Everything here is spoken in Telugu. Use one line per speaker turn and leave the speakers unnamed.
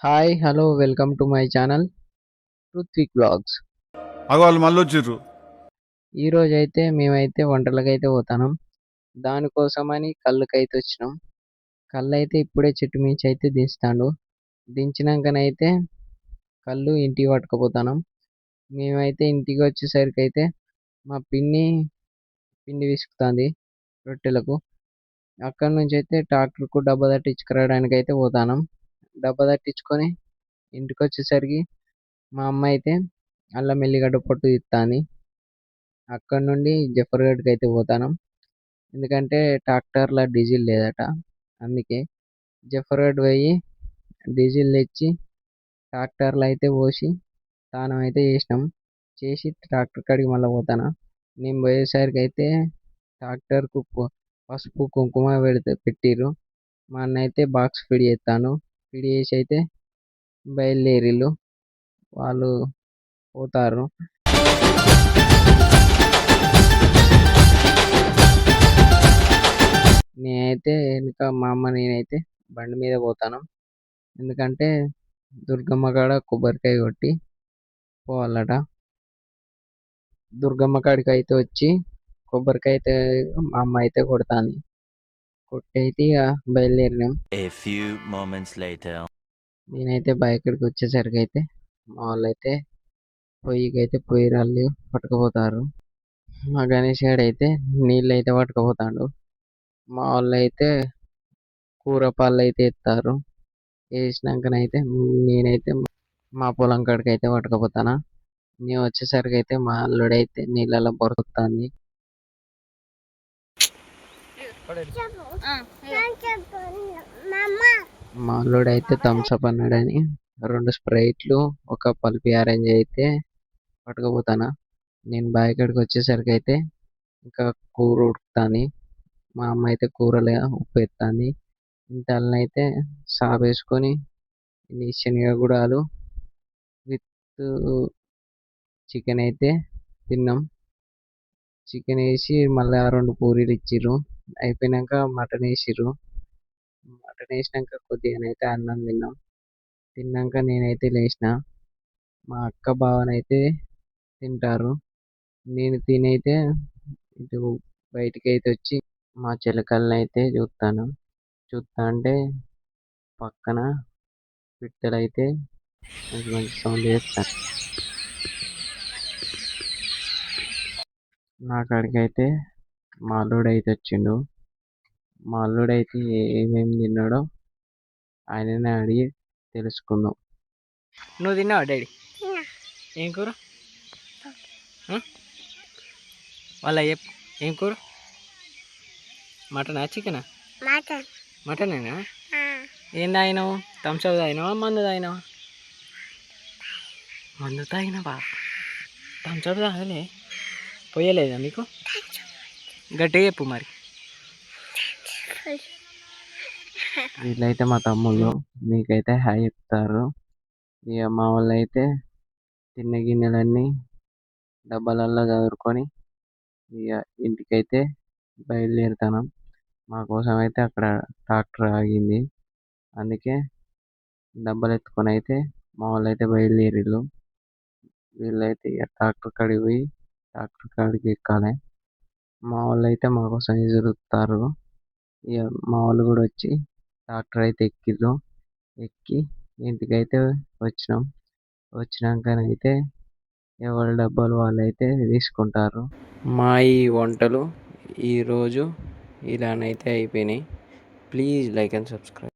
Hi hello welcome to my channel Ruthvik blogs.
అగో వాళ్ళు మళ్ళీ వచ్చిర్రు.
ఈరోజు అయితే మేమైతే వంటలకైతే పోతాం. దానికోసమని కళ్ళకైతే వచ్చినాం. కళ్ళు అయితే ఇప్పుడే చెట్టు మించి అయితే దించుతాడు. దించినాకనైతే కళ్ళు ఇంటికి పట్టుకుపోతాం. మేమైతే ఇంటికి వచ్చేసరికి అయితే మా పిండి విసుకుతుంది రొట్టెలకు. అక్కడి నుంచి అయితే ట్రాక్టర్కు డబ్బా తట్టించుకురావడానికి అయితే పోతాను. డబ్బా తట్టించుకొని ఇంటికి వచ్చేసరికి మా అమ్మ అయితే అల్లం ఎల్లిగడ్డ పొట్టు తీస్తుంది. అక్కడ నుండి జఫర్గఢ్కి అయితే పోతాను. ఎందుకంటే ట్రాక్టర్లో డీజిల్ లేదట. అందుకే జఫర్గఢ్ పోయి డీజిల్ తెచ్చి ట్రాక్టర్లో అయితే పోసి స్నానం అయితే చేసినాం. చేసి ట్రాక్టర్ కాడికి మళ్ళీ పోతాను. నేను పోయేసరికి అయితే ట్రాక్టర్కు పసుపు కుంకుమ పెట్టిర్రు. మా అన్న అయితే బాక్స్ ఫిడ్ చేస్తాను. ఫిడ్ చేసి అయితే బయలుదేరిళ్ళు. వాళ్ళు పోతారు. నేనైతే ఇంకా మా అమ్మ నేనైతే బండి మీద పోతాను. ఎందుకంటే దుర్గమ్మ కాడ కొబ్బరికాయ కొట్టి పోవాలట. దుర్గమ్మ కాడికి అయితే వచ్చి కొబ్బరికాయ అయితే మా అమ్మ అయితే కొడతాను. కొట్టి అయితే ఇక బయలుదేరినాం.
A few moments later.
నేనైతే బయటకి వచ్చేసరికి అయితే మా వాళ్ళు అయితే పొయ్యి రాళ్ళు పట్టుకుపోతారు. మా గణేష్ గారు అయితే నీళ్ళు అయితే పట్టుకుపోతాడు. మా వాళ్ళు అయితే కూర పాలు అయితే ఎత్తారు. వేసినాకనైతే నేనైతే మా పొలం కాడికి అయితే పట్టుకుపోతాను. నేను వచ్చేసరికి అయితే మా అల్లుడైతే నీళ్ళలో బొరుకుతుంది. మా అల్లుడైతే థమ్స్అప్ అన్నాడని 2 స్ప్రైట్లు ఒక పల్పి ఆరెంజ్ అయితే పట్టుకుపోతాను. నేను బావి కాడికి వచ్చేసరికి అయితే ఇంకా కూర ఉడుకుతుంది. మా అమ్మ అయితే కూరలో ఉప్పు ఎత్తుంది. ఇంతలోనైతే సాపు వేసుకొని శనగగుడాలు విత్ చికెన్ అయితే తిన్నాం. చికెన్ వేసి మళ్ళీ 2 పూరీలు ఇచ్చిర్రు. అయిపోయినాక మటన్ వేసిర్రు. మటన్ వేసినాక కొద్దిగానైతే అన్నం తిన్నాం. తిన్నాక నేనైతే లేచిన. మా అక్క బావనైతే తింటారు. నేను తినైతే ఇటు బయటికి అయితే వచ్చి మా చిలకల్ని అయితే చూస్తాను. చూస్తా అంటే పక్కన పిట్టలు అయితే మంచి మంచి సౌండ్ చేస్తాను. నా కాడికి అయితే మా అల్లుడు అయితే వచ్చిండు. మా అల్లుడు అయితే ఏమేమి తిన్నాడో ఆయననే అడిగి తెలుసుకుందాం. నువ్వు తిన్నావా డాడీ? ఏం కూర? వాళ్ళ చెప్పు ఏం కూర? మటనా చికెనా? మటనేనా? ఏం తాగినావు? థమ్స్అప్ తాగినావా మందు తాగినావా? మందు తాగినావా? థమ్స్అప్ తాగలే? పోయలేదా మీకు? గట్టిగా చెప్పు మరి. వీళ్ళైతే మా తమ్ముళ్ళు మీకైతే హాయ్ చెప్తారు. ఇక మా వాళ్ళు అయితే తిన్న గిన్నెలన్నీ డబ్బాలల్లో చదువుకొని ఇక ఇంటికైతే బయలుదేరుతాను. మా కోసం అయితే అక్కడ ట్రాక్టర్ ఆగింది. అందుకే డబ్బాలు ఎత్తుకొని అయితే మా వాళ్ళు అయితే బయలుదేరిళ్ళు. వీళ్ళైతే ఇక ట్రాక్టర్ కాడికి పోయి ట్రాక్టర్ కాడికి ఎక్కాలి. మా వాళ్ళు అయితే మా కోసం ఎదురుతారు. ఇక మా వాళ్ళు కూడా వచ్చి ట్రాక్టర్ అయితే ఎక్కిర్రు. ఎక్కి ఇంటికైతే వచ్చినాం. వచ్చినాకనైతే ఎవరి డబ్బాలు వాళ్ళు అయితే తీసుకుంటారు. మా ఈ వంటలు ఈరోజు ఇలానైతే అయిపోయినాయి. Please like and subscribe.